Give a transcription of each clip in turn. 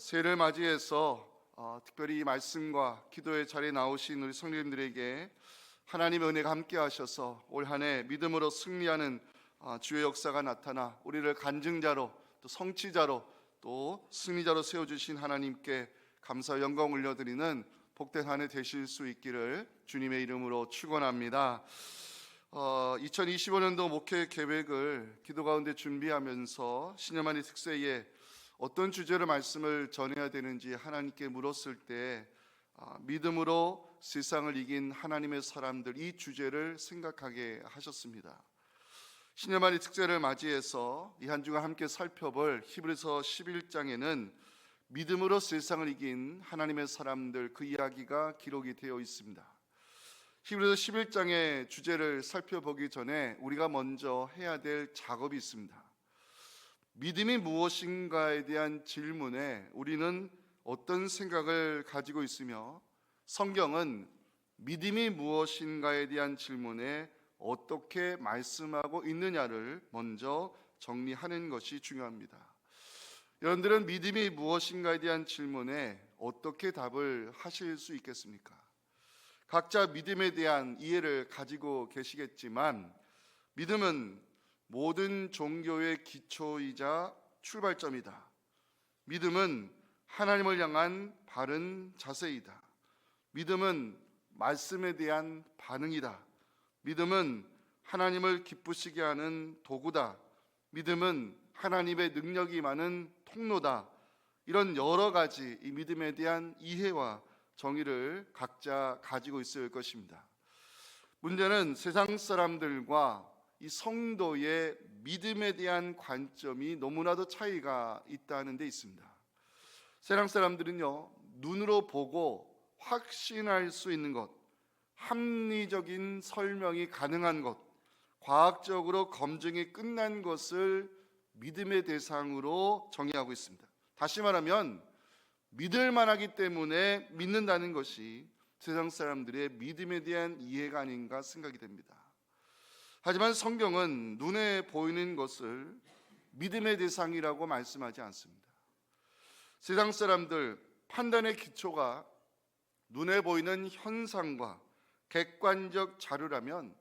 새해를 맞이해서 특별히 이 말씀과 기도의 자리에 나오신 우리 성도님들에게 하나님의 은혜가 함께 하셔서 올 한 해 믿음으로 승리하는 주의 역사가 나타나 우리를 간증자로 또 성취자로 또 승리자로 세워주신 하나님께 감사와 영광 올려드리는 복된 한 해 되실 수 있기를 주님의 이름으로 축원합니다. 2025년도 목회 계획을 기도 가운데 준비하면서 신년만이 특세에 어떤 주제로 말씀을 전해야 되는지 하나님께 물었을 때 믿음으로 세상을 이긴 하나님의 사람들, 이 주제를 생각하게 하셨습니다. 신년만이 특세를 맞이해서 이 한 주간 함께 살펴볼 히브리서 11장에는 믿음으로 세상을 이긴 하나님의 사람들, 그 이야기가 기록이 되어 있습니다. 히브리서 11장의 주제를 살펴보기 전에 우리가 먼저 해야 될 작업이 있습니다. 믿음이 무엇인가에 대한 질문에 우리는 어떤 생각을 가지고 있으며 성경은 믿음이 무엇인가에 대한 질문에 어떻게 말씀하고 있느냐를 먼저 정리하는 것이 중요합니다. 여러분들은 믿음이 무엇인가에 대한 질문에 어떻게 답을 하실 수 있겠습니까? 각자 믿음에 대한 이해를 가지고 계시겠지만 믿음은 모든 종교의 기초이자 출발점이다. 믿음은 하나님을 향한 바른 자세이다. 믿음은 말씀에 대한 반응이다. 믿음은 하나님을 기쁘시게 하는 도구다. 믿음은 하나님의 능력이 많은 통로다. 이런 여러 가지 이 믿음에 대한 이해와 정의를 각자 가지고 있을 것입니다. 문제는 세상 사람들과 이 성도의 믿음에 대한 관점이 너무나도 차이가 있다는 데 있습니다. 세상 사람들은요, 눈으로 보고 확신할 수 있는 것, 합리적인 설명이 가능한 것, 과학적으로 검증이 끝난 것을 믿음의 대상으로 정의하고 있습니다. 다시 말하면 믿을 만하기 때문에 믿는다는 것이 세상 사람들의 믿음에 대한 이해가 아닌가 생각이 됩니다. 하지만 성경은 눈에 보이는 것을 믿음의 대상이라고 말씀하지 않습니다. 세상 사람들 판단의 기초가 눈에 보이는 현상과 객관적 자료라면,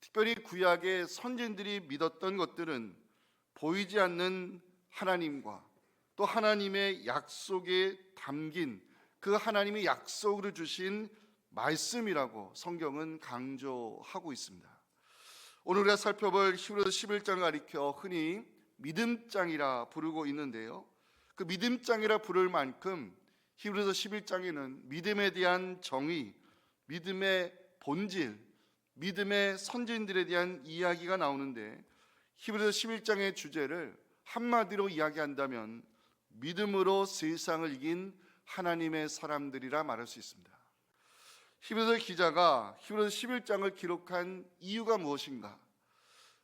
특별히 구약의 선진들이 믿었던 것들은 보이지 않는 하나님과 또 하나님의 약속에 담긴 그 하나님의 약속으로 주신 말씀이라고 성경은 강조하고 있습니다. 오늘 우리가 살펴볼 히브리서 11장을 가리켜 흔히 믿음장이라 부르고 있는데요, 그 믿음장이라 부를 만큼 히브리서 11장에는 믿음에 대한 정의, 믿음의 본질, 믿음의 선진들에 대한 이야기가 나오는데, 히브리서 11장의 주제를 한마디로 이야기한다면 믿음으로 세상을 이긴 하나님의 사람들이라 말할 수 있습니다. 히브리서 기자가 히브리서 11장을 기록한 이유가 무엇인가?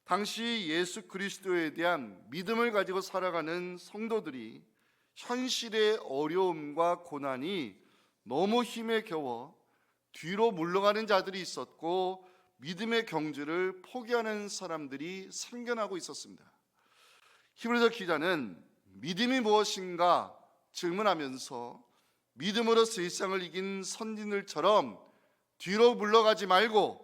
당시 예수 그리스도에 대한 믿음을 가지고 살아가는 성도들이 현실의 어려움과 고난이 너무 힘에 겨워 뒤로 물러가는 자들이 있었고, 믿음의 경주를 포기하는 사람들이 생겨나고 있었습니다. 히브리서 기자는 믿음이 무엇인가 질문하면서 믿음으로 세상을 이긴 선진들처럼 뒤로 물러가지 말고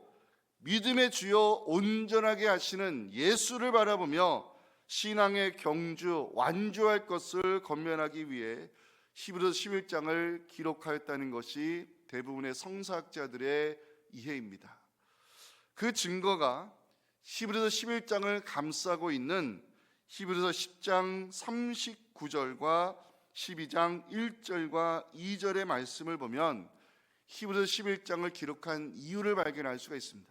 믿음의 주요 온전하게 하시는 예수를 바라보며 신앙의 경주, 완주할 것을 건면하기 위해 히브리서 11장을 기록하였다는 것이 대부분의 성서학자들의 이해입니다. 그 증거가 히브리서 11장을 감싸고 있는 히브리서 10장 39절과 12장 1절과 2절의 말씀을 보면 히브리서 11장을 기록한 이유를 발견할 수가 있습니다.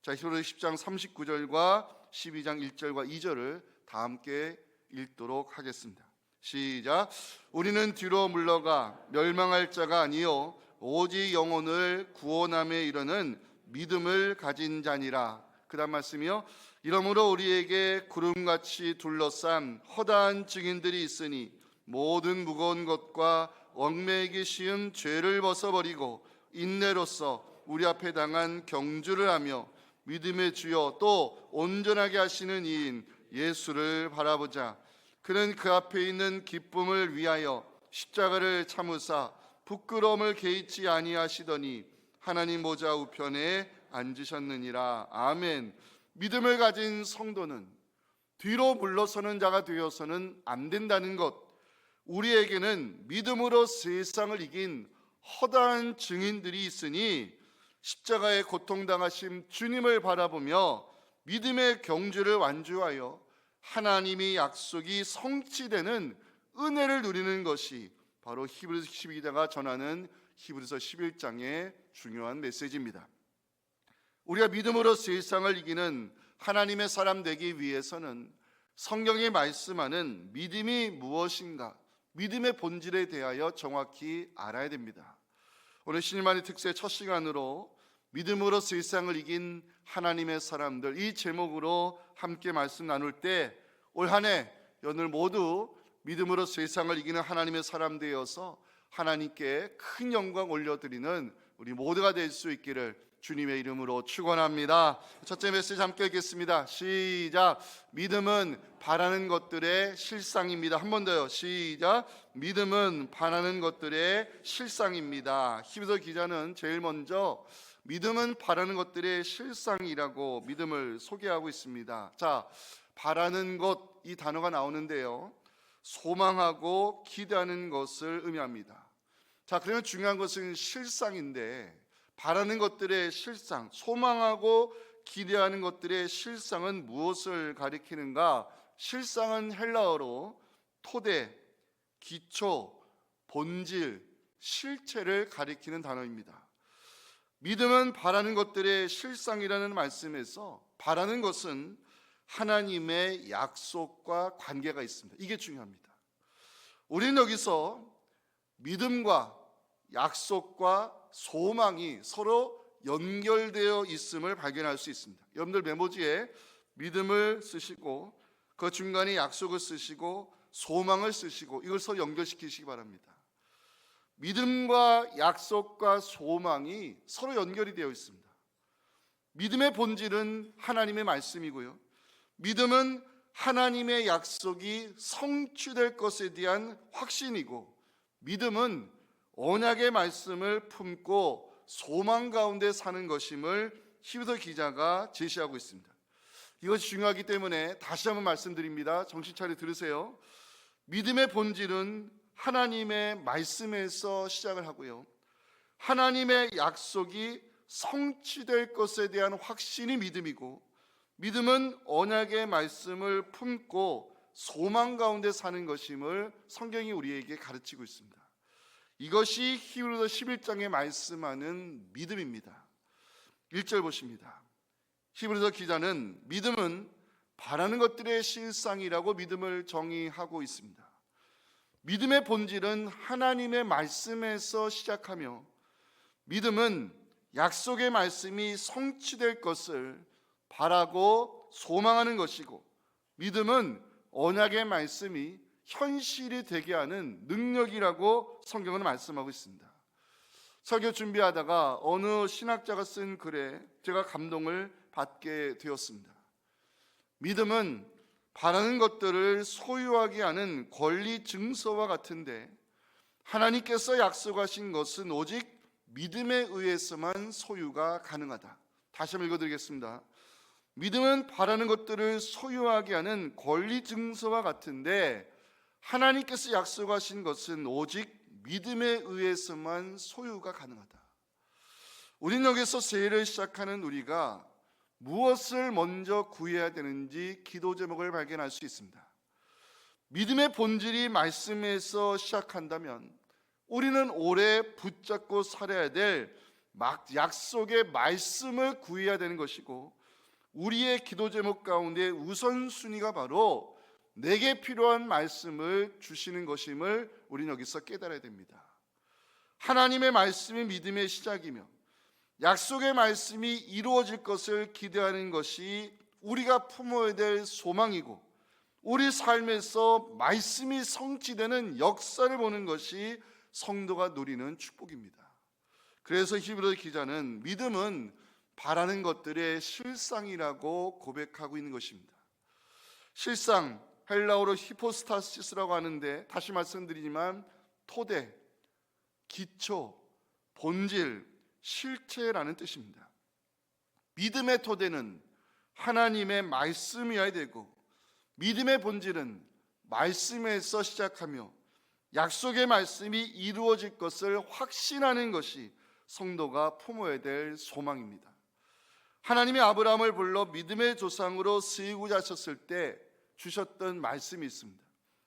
자, 히브리서 10장 39절과 12장 1절과 2절을 다 함께 읽도록 하겠습니다. 시작. 우리는 뒤로 물러가 멸망할 자가 아니요 오직 영혼을 구원함에 이르는 믿음을 가진 자니라. 그 다음 말씀이요, 이러므로 우리에게 구름같이 둘러싼 허다한 증인들이 있으니 모든 무거운 것과 얽매이기 쉬운 죄를 벗어버리고 인내로써 우리 앞에 당한 경주를 하며 믿음의 주여 또 온전하게 하시는 이인 예수를 바라보자. 그는 그 앞에 있는 기쁨을 위하여 십자가를 참으사 부끄러움을 개의치 아니하시더니 하나님 보좌 우편에 앉으셨느니라. 아멘. 믿음을 가진 성도는 뒤로 물러서는 자가 되어서는 안 된다는 것, 우리에게는 믿음으로 세상을 이긴 허다한 증인들이 있으니 십자가의 고통당하심 주님을 바라보며 믿음의 경주를 완주하여 하나님의 약속이 성취되는 은혜를 누리는 것이 바로 히브리서 12기자가 전하는 히브리서 11장의 중요한 메시지입니다. 우리가 믿음으로 세상을 이기는 하나님의 사람 되기 위해서는 성경이 말씀하는 믿음이 무엇인가, 믿음의 본질에 대하여 정확히 알아야 됩니다. 오늘 신일만의 특세 첫 시간으로 믿음으로 세상을 이긴 하나님의 사람들, 이 제목으로 함께 말씀 나눌 때 올 한 해 여러분들 모두 믿음으로 세상을 이기는 하나님의 사람 되어서 하나님께 큰 영광 올려드리는 우리 모두가 될 수 있기를 주님의 이름으로 축원합니다. 첫째 메시지 함께 읽겠습니다. 시작. 믿음은 바라는 것들의 실상입니다. 한 번 더요. 시작. 믿음은 바라는 것들의 실상입니다. 히브리서 기자는 제일 먼저 믿음은 바라는 것들의 실상이라고 믿음을 소개하고 있습니다. 자, 바라는 것, 이 단어가 나오는데요, 소망하고 기대하는 것을 의미합니다. 자, 그러면 중요한 것은 실상인데, 바라는 것들의 실상, 소망하고 기대하는 것들의 실상은 무엇을 가리키는가? 실상은 헬라어로 토대, 기초, 본질, 실체를 가리키는 단어입니다. 믿음은 바라는 것들의 실상이라는 말씀에서 바라는 것은 하나님의 약속과 관계가 있습니다. 이게 중요합니다. 우리는 여기서 믿음과 약속과 소망이 서로 연결되어 있음을 발견할 수 있습니다. 여러분들 메모지에 믿음을 쓰시고 그 중간에 약속을 쓰시고 소망을 쓰시고 이걸 서로 연결시키시기 바랍니다. 믿음과 약속과 소망이 서로 연결이 되어 있습니다. 믿음의 본질은 하나님의 말씀이고요, 믿음은 하나님의 약속이 성취될 것에 대한 확신이고, 믿음은 언약의 말씀을 품고 소망 가운데 사는 것임을 히브리서 기자가 제시하고 있습니다. 이것이 중요하기 때문에 다시 한번 말씀드립니다. 정신 차려 들으세요. 믿음의 본질은 하나님의 말씀에서 시작을 하고요, 하나님의 약속이 성취될 것에 대한 확신이 믿음이고, 믿음은 언약의 말씀을 품고 소망 가운데 사는 것임을 성경이 우리에게 가르치고 있습니다. 이것이 히브리서 11장에 말씀하는 믿음입니다. 1절 보십니다. 히브리서 기자는 믿음은 바라는 것들의 실상이라고 믿음을 정의하고 있습니다. 믿음의 본질은 하나님의 말씀에서 시작하며, 믿음은 약속의 말씀이 성취될 것을 바라고 소망하는 것이고, 믿음은 언약의 말씀이 현실이 되게 하는 능력이라고 성경은 말씀하고 있습니다. 설교 준비하다가 어느 신학자가 쓴 글에 제가 감동을 받게 되었습니다. 믿음은 바라는 것들을 소유하게 하는 권리 증서와 같은데, 하나님께서 약속하신 것은 오직 믿음에 의해서만 소유가 가능하다. 다시 한번 읽어드리겠습니다. 믿음은 바라는 것들을 소유하게 하는 권리 증서와 같은데, 하나님께서 약속하신 것은 오직 믿음에 의해서만 소유가 가능하다. 우리는 여기서 새해를 시작하는 우리가 무엇을 먼저 구해야 되는지 기도 제목을 발견할 수 있습니다. 믿음의 본질이 말씀에서 시작한다면 우리는 오래 붙잡고 살아야 될 약속의 말씀을 구해야 되는 것이고, 우리의 기도 제목 가운데 우선순위가 바로 내게 필요한 말씀을 주시는 것임을 우리는 여기서 깨달아야 됩니다. 하나님의 말씀이 믿음의 시작이며 약속의 말씀이 이루어질 것을 기대하는 것이 우리가 품어야 될 소망이고, 우리 삶에서 말씀이 성취되는 역사를 보는 것이 성도가 누리는 축복입니다. 그래서 히브리서 기자는 믿음은 바라는 것들의 실상이라고 고백하고 있는 것입니다. 실상, 헬라어로 히포스타시스라고 하는데, 다시 말씀드리지만 토대, 기초, 본질, 실체라는 뜻입니다. 믿음의 토대는 하나님의 말씀이어야 되고, 믿음의 본질은 말씀에서 시작하며 약속의 말씀이 이루어질 것을 확신하는 것이 성도가 품어야 될 소망입니다. 하나님이 아브라함을 불러 믿음의 조상으로 세우고자 하셨을 때 주셨던 말씀이 있습니다.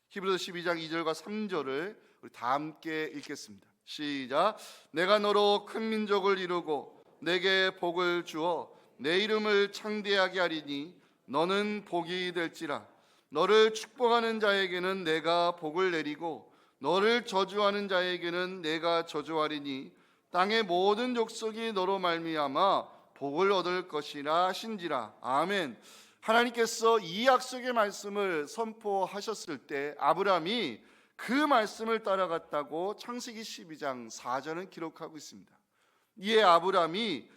히브리서 12장 2절과 3절을 우리 다 함께 읽겠습니다. 시작. 내가 너로 큰 민족을 이루고 내게 복을 주어 내 이름을 창대하게 하리니 너는 복이 될지라. 너를 축복하는 자에게는 내가 복을 내리고 너를 저주하는 자에게는 내가 저주하리니 땅의 모든 족속이 너로 말미암아 복을 얻을 것이라 하신지라. 아멘. 하나님께서 이 약속의 말씀을 선포하셨을 때 아브라함이 그 말씀을 따라갔다고 창세기 12장 4절은 기록하고 있습니다. 이에 아브라함이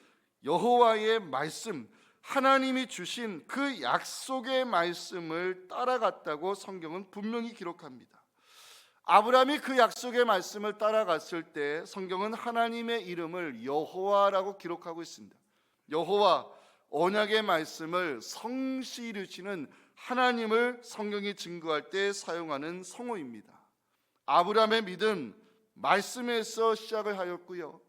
여호와의 말씀, 하나님이 주신 그 약속의 말씀을 따라갔다고 성경은 분명히 기록합니다. 아브라함이 그 약속의 말씀을 따라갔을 때 성경은 하나님의 이름을 여호와라고 기록하고 있습니다. 여호와, 언약의 말씀을 성실히 이루시는 하나님을 성경이 증거할 때 사용하는 성어입니다. 아브라함의 믿음, 말씀에서 시작을 하였고요,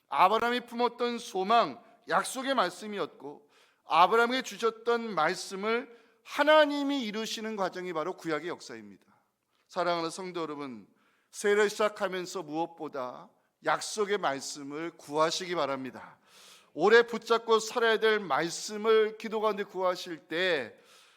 아브라함이 품었던 소망, 약속의 말씀이었고, 아브라함에게 주셨던 말씀을 하나님이 이루시는 과정이 바로 구약의 역사입니다. 사랑하는 성도 여러분, 새해를 시작하면서 무엇보다 약속의 말씀을 구하시기 바랍니다. 올해 붙잡고 살아야 될 말씀을 기도 가운데 구하실 때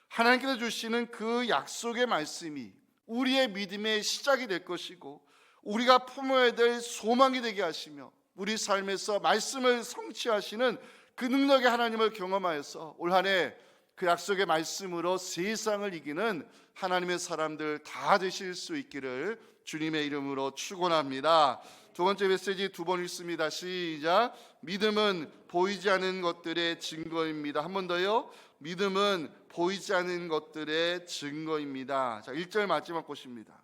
하나님께서 주시는 그 약속의 말씀이 우리의 믿음의 시작이 될 것이고, 우리가 품어야 될 소망이 되게 하시며, 우리 삶에서 말씀을 성취하시는 그 능력의 하나님을 경험하여서 올 한 해 그 약속의 말씀으로 세상을 이기는 하나님의 사람들 다 되실 수 있기를 주님의 이름으로 축원합니다. 두 번째 메시지 두 번 읽습니다. 시작. 믿음은 보이지 않는 것들의 증거입니다. 한 번 더요. 믿음은 보이지 않는 것들의 증거입니다. 자, 1절 마지막 것입니다.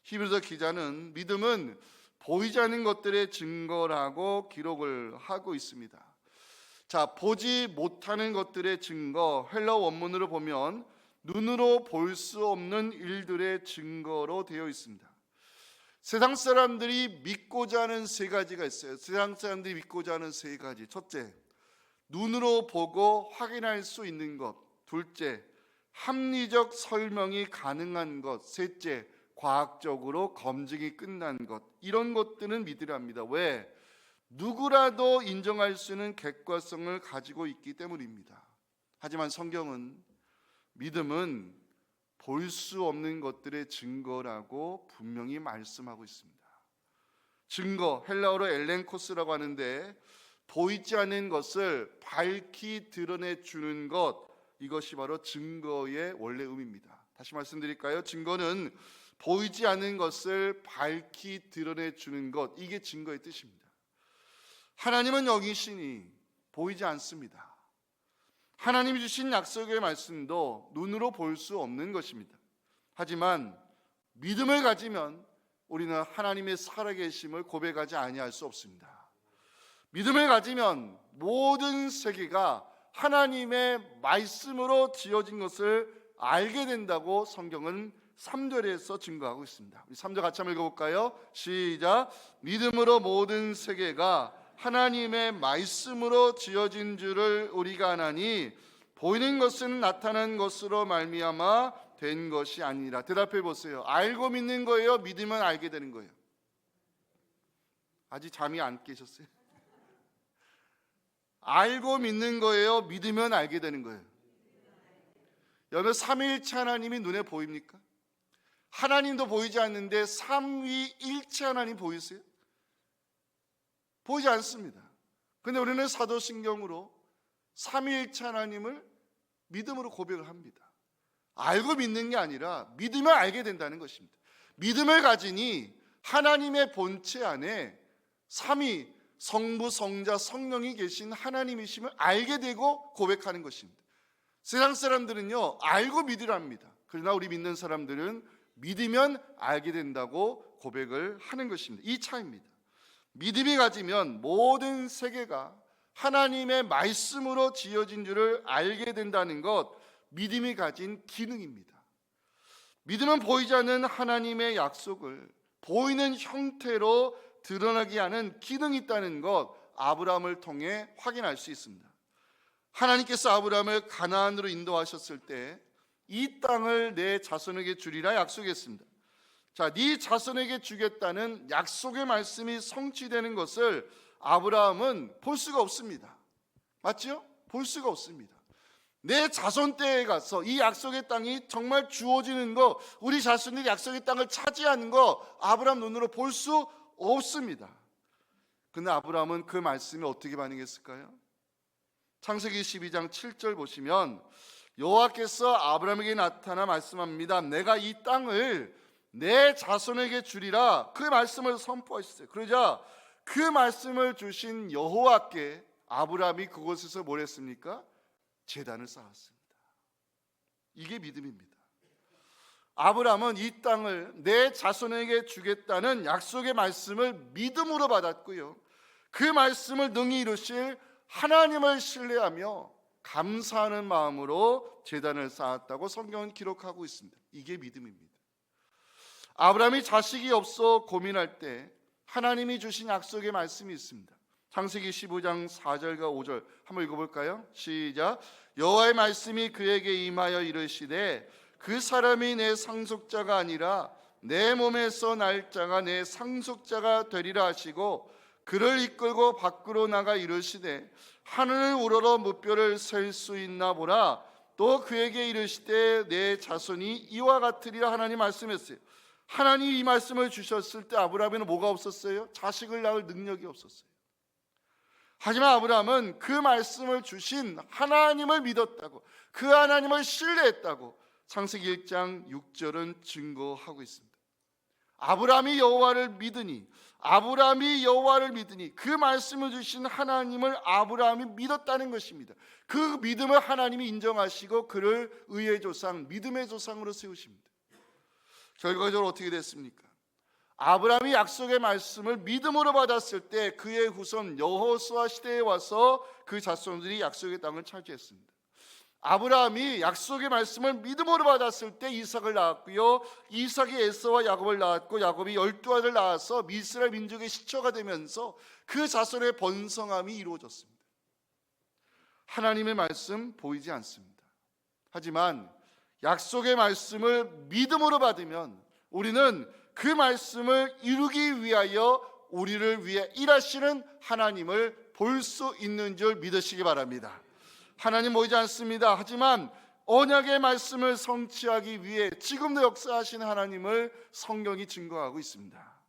히브리서 기자는 믿음은 보이지 않는 것들의 증거라고 기록을 하고 있습니다. 자, 보지 못하는 것들의 증거, 헬라어 원문으로 보면 눈으로 볼 수 없는 일들의 증거로 되어 있습니다. 세상 사람들이 믿고자 하는 세 가지가 있어요. 세상 사람들이 믿고자 하는 세 가지. 첫째, 눈으로 보고 확인할 수 있는 것. 둘째, 합리적 설명이 가능한 것. 셋째, 과학적으로 검증이 끝난 것. 이런 것들은 믿으랍니다. 왜? 누구라도 인정할 수 있는 객관성을 가지고 있기 때문입니다. 하지만 성경은 믿음은 볼 수 없는 것들의 증거라고 분명히 말씀하고 있습니다. 증거, 헬라어로 엘렌코스라고 하는데 보이지 않는 것을 밝히 드러내주는 것, 이것이 바로 증거의 원래 의미입니다. 다시 말씀드릴까요? 증거는 보이지 않는 것을 밝히 드러내주는 것, 이게 증거의 뜻입니다. 하나님은 영이시니 보이지 않습니다. 하나님이 주신 약속의 말씀도 눈으로 볼 수 없는 것입니다. 하지만 믿음을 가지면 우리는 하나님의 살아계심을 고백하지 아니할 수 없습니다. 믿음을 가지면 모든 세계가 하나님의 말씀으로 지어진 것을 알게 된다고 성경은 3절에서 증거하고 있습니다. 우리 3절 같이 한번 읽어볼까요? 시작. 믿음으로 모든 세계가 하나님의 말씀으로 지어진 줄을 우리가 아나니 보이는 것은 나타난 것으로 말미암아 된 것이 아니라. 대답해 보세요. 알고 믿는 거예요? 믿으면 알게 되는 거예요? 아직 잠이 안 깨셨어요? 알고 믿는 거예요? 믿으면 알게 되는 거예요? 여러분, 삼위일체 하나님이 눈에 보입니까? 하나님도 보이지 않는데 삼위일체 하나님 보이세요? 보이지 않습니다. 근데 우리는 사도신경으로 삼위일체 하나님을 믿음으로 고백을 합니다. 알고 믿는 게 아니라 믿으면 알게 된다는 것입니다. 믿음을 가지니 하나님의 본체 안에 삼위, 성부, 성자, 성령이 계신 하나님이심을 알게 되고 고백하는 것입니다. 세상 사람들은요, 알고 믿으랍니다. 그러나 우리 믿는 사람들은 믿으면 알게 된다고 고백을 하는 것입니다. 이 차이입니다. 믿음이 가지면 모든 세계가 하나님의 말씀으로 지어진 줄을 알게 된다는 것, 믿음이 가진 기능입니다. 믿음은 보이지 않는 하나님의 약속을 보이는 형태로 드러나게 하는 기능이 있다는 것, 아브라함을 통해 확인할 수 있습니다. 하나님께서 아브라함을 가나안으로 인도하셨을 때 이 땅을 내 자손에게 주리라 약속했습니다. 자, 네 자손에게 주겠다는 약속의 말씀이 성취되는 것을 아브라함은 볼 수가 없습니다. 맞죠? 볼 수가 없습니다. 내 자손 때에 가서 이 약속의 땅이 정말 주어지는 거, 우리 자손들이 약속의 땅을 차지하는 거 아브라함 눈으로 볼 수 없습니다. 근데 아브라함은 그 말씀에 어떻게 반응했을까요? 창세기 12장 7절 보시면 여호와께서 아브라함에게 나타나 말씀합니다. 내가 이 땅을 내 자손에게 주리라. 그 말씀을 선포하셨어요. 그러자 그 말씀을 주신 여호와께 아브라함이 그곳에서 뭘 했습니까? 제단을 쌓았습니다. 이게 믿음입니다. 아브라함은 이 땅을 내 자손에게 주겠다는 약속의 말씀을 믿음으로 받았고요, 그 말씀을 능히 이루실 하나님을 신뢰하며 감사하는 마음으로 제단을 쌓았다고 성경은 기록하고 있습니다. 이게 믿음입니다. 아브라함이 자식이 없어 고민할 때 하나님이 주신 약속의 말씀이 있습니다. 창세기 15장 4절과 5절 한번 읽어볼까요? 시작. 여호와의 말씀이 그에게 임하여 이르시되 그 사람이 내 상속자가 아니라 내 몸에서 날 자가 내 상속자가 되리라 하시고 그를 이끌고 밖으로 나가 이르시되 하늘을 우러러 무뼈를 셀 수 있나 보라. 또 그에게 이르시되 내 자손이 이와 같으리라 하나님 말씀했어요. 하나님이 이 말씀을 주셨을 때 아브라함에는 뭐가 없었어요? 자식을 낳을 능력이 없었어요. 하지만 아브라함은 그 말씀을 주신 하나님을 믿었다고, 그 하나님을 신뢰했다고 창세기 1장 6절은 증거하고 있습니다. 아브라함이 여호와를 믿으니 그 말씀을 주신 하나님을 아브라함이 믿었다는 것입니다. 그 믿음을 하나님이 인정하시고 그를 의의 조상, 믿음의 조상으로 세우십니다. 결과적으로 어떻게 됐습니까? 아브라함이 약속의 말씀을 믿음으로 받았을 때 그의 후손 여호수아 시대에 와서 그 자손들이 약속의 땅을 차지했습니다. 아브라함이 약속의 말씀을 믿음으로 받았을 때 이삭을 낳았고요, 이삭이 에서와 야곱을 낳았고 야곱이 12아들 낳아서 이스라엘 민족의 시초가 되면서 그 자손의 번성함이 이루어졌습니다. 하나님의 말씀 보이지 않습니다. 하지만 약속의 말씀을 믿음으로 받으면 우리는 그 말씀을 이루기 위하여 우리를 위해 일하시는 하나님을 볼 수 있는 줄 믿으시기 바랍니다. 하나님 보이지 않습니다. 하지만 언약의 말씀을 성취하기 위해 지금도 역사하시는 하나님을 성경이 증거하고 있습니다.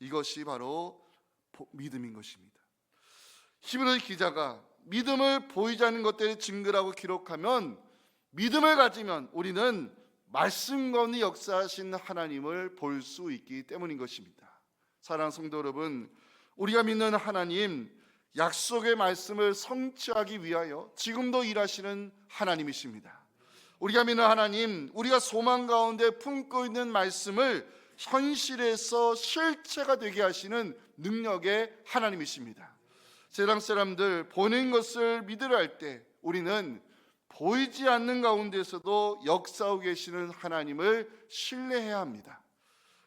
이것이 바로 믿음인 것입니다. 히브리 기자가 믿음을 보이지 않는 것들의 증거라고 기록하면, 믿음을 가지면 우리는 말씀 가운데 역사하신 하나님을 볼 수 있기 때문인 것입니다. 사랑하는 성도 여러분, 우리가 믿는 하나님, 약속의 말씀을 성취하기 위하여 지금도 일하시는 하나님이십니다. 우리가 믿는 하나님, 우리가 소망 가운데 품고 있는 말씀을 현실에서 실체가 되게 하시는 능력의 하나님이십니다. 세상 사람들 보는 것을 믿으려 할 때 우리는 보이지 않는 가운데서도 역사하고 계시는 하나님을 신뢰해야 합니다.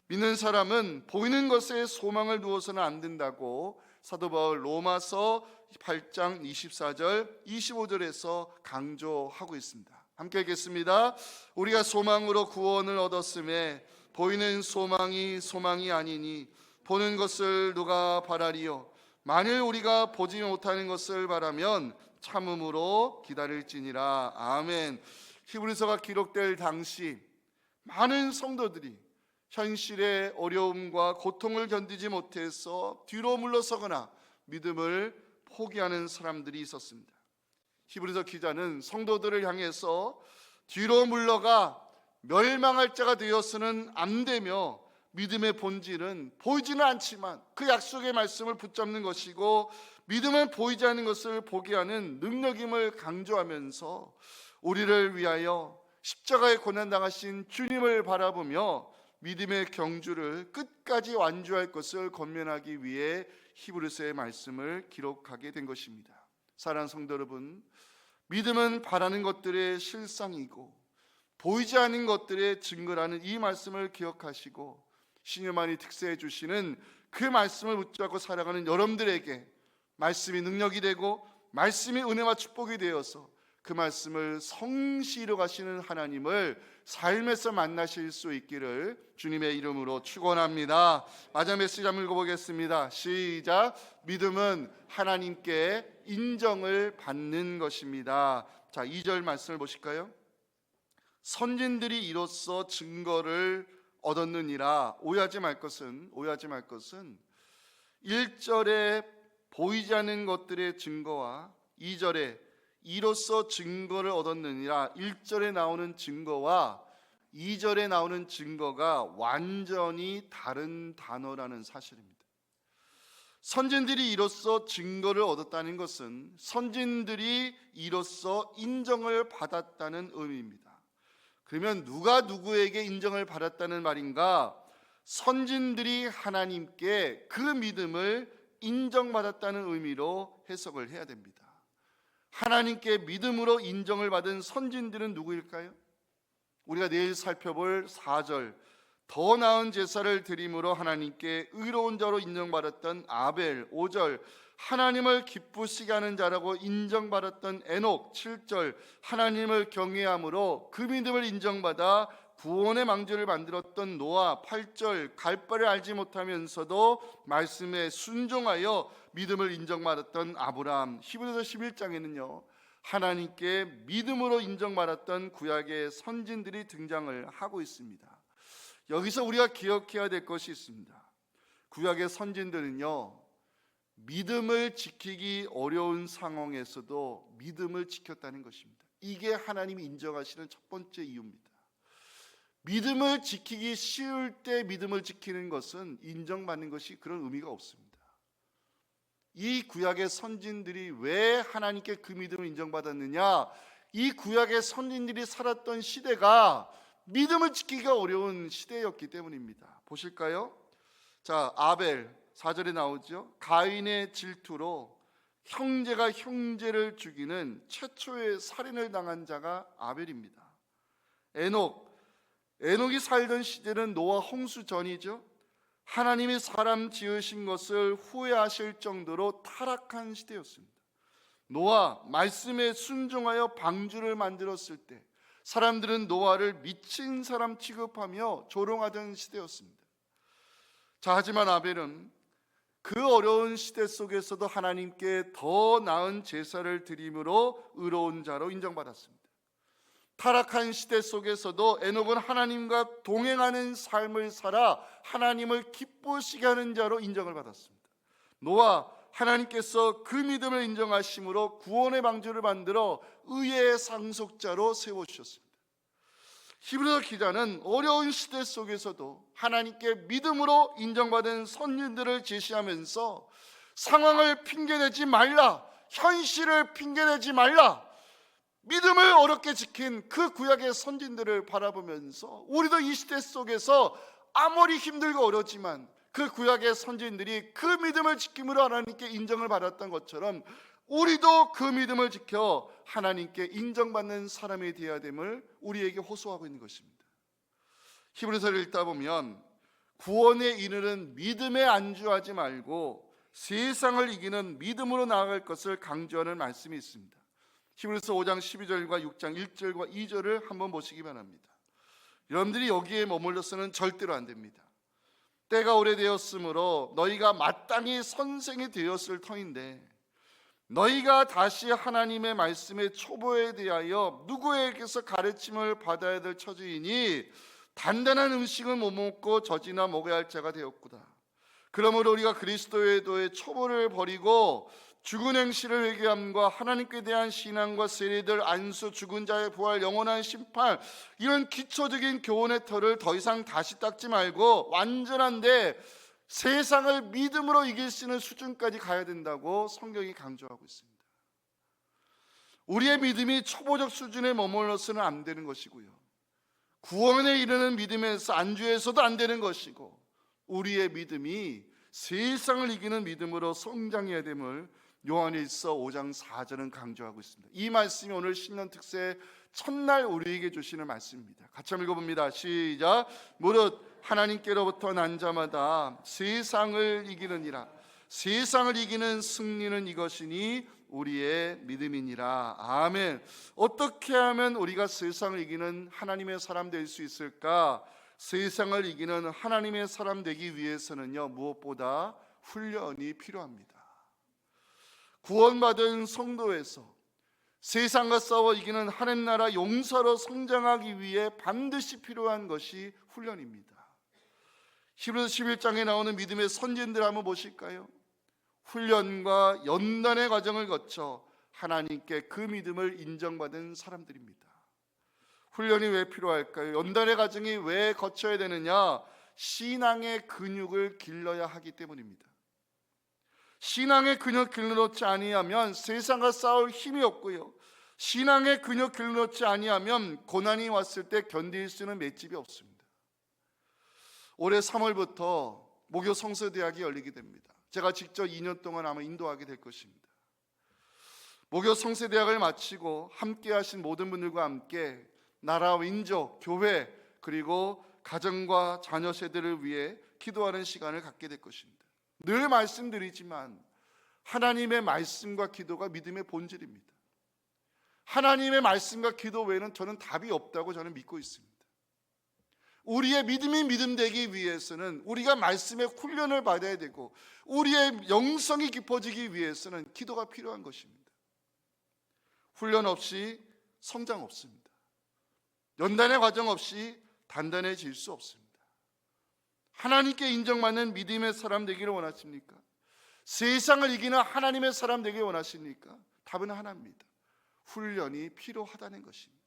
믿는 사람은 보이는 것에 소망을 두어서는 안 된다고 사도 바울 로마서 8장 24절 25절에서 강조하고 있습니다. 함께 읽겠습니다. 우리가 소망으로 구원을 얻었음에 보이는 소망이 아니니 보는 것을 누가 바라리요. 만일 우리가 보지 못하는 것을 바라면 참음으로 기다릴지니라. 아멘. 히브리서가 기록될 당시 많은 성도들이 현실의 어려움과 고통을 견디지 못해서 뒤로 물러서거나 믿음을 포기하는 사람들이 있었습니다. 히브리서 기자는 성도들을 향해서 뒤로 물러가 멸망할 자가 되어서는 안 되며 믿음의 본질은 보이지는 않지만 그 약속의 말씀을 붙잡는 것이고 믿음은 보이지 않는 것을 보게 하는 능력임을 강조하면서 우리를 위하여 십자가에 고난당하신 주님을 바라보며 믿음의 경주를 끝까지 완주할 것을 권면하기 위해 히브리서의 말씀을 기록하게 된 것입니다. 사랑하는 성도 여러분, 믿음은 바라는 것들의 실상이고 보이지 않는 것들의 증거라는 이 말씀을 기억하시고 신여만이 특세해 주시는 그 말씀을 붙잡고 살아가는 여러분들에게 말씀이 능력이 되고 말씀이 은혜와 축복이 되어서 그 말씀을 성시로 가시는 하나님을 삶에서 만나실 수 있기를 주님의 이름으로 축원합니다. 마지막 메시지 한번 읽어보겠습니다. 시작. 믿음은 하나님께 인정을 받는 것입니다. 자, 2절 말씀을 보실까요? 선진들이 이로써 증거를 얻었느니라. 오해하지 말 것은 1절에 보이지 않는 것들의 증거와 2절에 이로써 증거를 얻었느니라, 1절에 나오는 증거와 2절에 나오는 증거가 완전히 다른 단어라는 사실입니다. 선진들이 이로써 증거를 얻었다는 것은 선진들이 이로써 인정을 받았다는 의미입니다. 그러면 누가 누구에게 인정을 받았다는 말인가? 선진들이 하나님께 그 믿음을 인정받았다는 의미로 해석을 해야 됩니다. 하나님께 믿음으로 인정을 받은 선진들은 누구일까요? 우리가 내일 살펴볼 4절, 더 나은 제사를 드림으로 하나님께 의로운 자로 인정받았던 아벨, 5절, 하나님을 기쁘시게 하는 자라고 인정받았던 에녹, 7절, 하나님을 경외함으로 그 믿음을 인정받아 구원의 망조를 만들었던 노아, 8절, 갈 바를 알지 못하면서도 말씀에 순종하여 믿음을 인정받았던 아브라함, 히브리서 11장에는요 하나님께 믿음으로 인정받았던 구약의 선진들이 등장을 하고 있습니다. 여기서 우리가 기억해야 될 것이 있습니다. 구약의 선진들은요 믿음을 지키기 어려운 상황에서도 믿음을 지켰다는 것입니다. 이게 하나님이 인정하시는 첫 번째 이유입니다. 믿음을 지키기 쉬울 때 믿음을 지키는 것은 인정받는 것이 그런 의미가 없습니다. 이 구약의 선진들이 왜 하나님께 그 믿음을 인정받았느냐? 이 구약의 선진들이 살았던 시대가 믿음을 지키기가 어려운 시대였기 때문입니다. 보실까요? 자, 아벨 4절에 나오죠. 가인의 질투로 형제가 형제를 죽이는 최초의 살인을 당한 자가 아벨입니다. 에녹이 살던 시대는 노아 홍수 전이죠. 하나님이 사람 지으신 것을 후회하실 정도로 타락한 시대였습니다. 노아 말씀에 순종하여 방주를 만들었을 때 사람들은 노아를 미친 사람 취급하며 조롱하던 시대였습니다. 자, 하지만 아벨은 그 어려운 시대 속에서도 하나님께 더 나은 제사를 드림으로 의로운 자로 인정받았습니다. 타락한 시대 속에서도 에녹은 하나님과 동행하는 삶을 살아 하나님을 기쁘시게 하는 자로 인정을 받았습니다. 노아, 하나님께서 그 믿음을 인정하심으로 구원의 방주를 만들어 의의 상속자로 세워주셨습니다. 히브리서 기자는 어려운 시대 속에서도 하나님께 믿음으로 인정받은 선진들을 제시하면서 상황을 핑계대지 말라, 현실을 핑계대지 말라, 믿음을 어렵게 지킨 그 구약의 선진들을 바라보면서 우리도 이 시대 속에서 아무리 힘들고 어렵지만 그 구약의 선진들이 그 믿음을 지킴으로 하나님께 인정을 받았던 것처럼 우리도 그 믿음을 지켜 하나님께 인정받는 사람이 되어야 됨을 우리에게 호소하고 있는 것입니다. 히브리서를 읽다 보면 구원에 이르는 믿음에 안주하지 말고 세상을 이기는 믿음으로 나아갈 것을 강조하는 말씀이 있습니다. 히브리서 5장 12절과 6장 1절과 2절을 한번 보시기 바랍니다. 여러분들이 여기에 머물러서는 절대로 안 됩니다. 때가 오래되었으므로 너희가 마땅히 선생이 되었을 터인데 너희가 다시 하나님의 말씀의 초보에 대하여 누구에게서 가르침을 받아야 될 처지이니 단단한 음식은 못 먹고 젖이나 먹어야 할 자가 되었구나. 그러므로 우리가 그리스도의 도의 초보를 버리고 죽은 행실을 회개함과 하나님께 대한 신앙과 세례들, 안수, 죽은 자의 부활, 영원한 심판, 이런 기초적인 교훈의 털을 더 이상 다시 닦지 말고 완전한데 세상을 믿음으로 이길 수 있는 수준까지 가야 된다고 성경이 강조하고 있습니다. 우리의 믿음이 초보적 수준에 머물러서는 안 되는 것이고요, 구원에 이르는 믿음에서 안주해서도 안 되는 것이고, 우리의 믿음이 세상을 이기는 믿음으로 성장해야 됨을 요한일서 5장 4절은 강조하고 있습니다. 이 말씀이 오늘 신년 특세 첫날 우리에게 주시는 말씀입니다. 같이 한번 읽어봅니다. 시작. 무릇 하나님께로부터 난 자마다 세상을 이기느니라. 세상을 이기는 승리는 이것이니 우리의 믿음이니라. 아멘. 어떻게 하면 우리가 세상을 이기는 하나님의 사람 될 수 있을까? 세상을 이기는 하나님의 사람 되기 위해서는요, 무엇보다 훈련이 필요합니다. 구원받은 성도에서 세상과 싸워 이기는 하나님 나라 용사로 성장하기 위해 반드시 필요한 것이 훈련입니다. 히브리서 11장에 나오는 믿음의 선진들 한번 보실까요? 훈련과 연단의 과정을 거쳐 하나님께 그 믿음을 인정받은 사람들입니다. 훈련이 왜 필요할까요? 연단의 과정이 왜 거쳐야 되느냐? 신앙의 근육을 길러야 하기 때문입니다. 신앙의 근육 길러놓지 아니하면 세상과 싸울 힘이 없고요, 신앙의 근육 길러놓지 아니하면 고난이 왔을 때 견딜 수 있는 맷집이 없습니다. 올해 3월부터 목요 성서대학이 열리게 됩니다. 제가 직접 2년 동안 아마 인도하게 될 것입니다. 목요 성서대학을 마치고 함께 하신 모든 분들과 함께 나라, 민족, 교회, 그리고 가정과 자녀 세대를 위해 기도하는 시간을 갖게 될 것입니다. 늘 말씀드리지만 하나님의 말씀과 기도가 믿음의 본질입니다. 하나님의 말씀과 기도 외에는 저는 답이 없다고 저는 믿고 있습니다. 우리의 믿음이 믿음 되기 위해서는 우리가 말씀의 훈련을 받아야 되고, 우리의 영성이 깊어지기 위해서는 기도가 필요한 것입니다. 훈련 없이 성장 없습니다. 연단의 과정 없이 단단해질 수 없습니다. 하나님께 인정받는 믿음의 사람 되기를 원하십니까? 세상을 이기는 하나님의 사람 되기를 원하십니까? 답은 하나입니다. 훈련이 필요하다는 것입니다.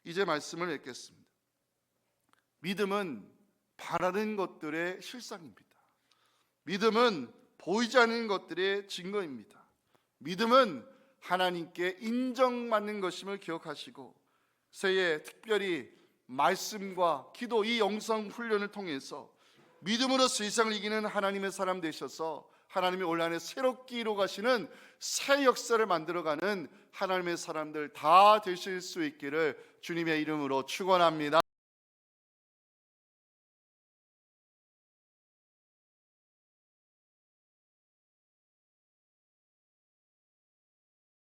이제 말씀을 읽겠습니다. 믿음은 바라는 것들의 실상입니다. 믿음은 보이지 않는 것들의 증거입니다. 믿음은 하나님께 인정받는 것임을 기억하시고, 새해 특별히 말씀과 기도, 이 영성 훈련을 통해서 믿음으로 세상을 이기는 하나님의 사람 되셔서 하나님이 올 한해 새롭게 이루어가시는 새 역사를 만들어가는 하나님의 사람들 다 되실 수 있기를 주님의 이름으로 축원합니다.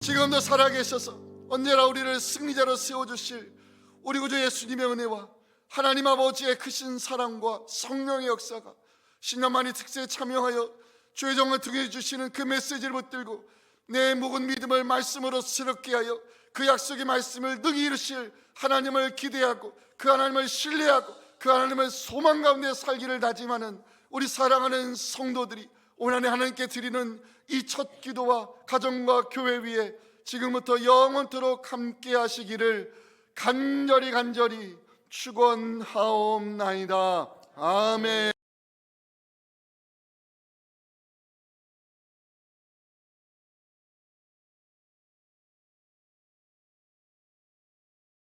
지금도 살아계셔서 언제나 우리를 승리자로 세워주실 우리 구주 예수님의 은혜와 하나님 아버지의 크신 사랑과 성령의 역사가 신년만이 특세에 참여하여 주의 종을 등해 주시는 그 메시지를 붙들고 내 묵은 믿음을 말씀으로 새롭게 하여 그 약속의 말씀을 능히 이루실 하나님을 기대하고 그 하나님을 신뢰하고 그 하나님을 소망 가운데 살기를 다짐하는 우리 사랑하는 성도들이 올 한해 하나님께 드리는 이 첫 기도와 가정과 교회 위에 지금부터 영원토록 함께 하시기를 간절히 축원하옵나이다. 아멘.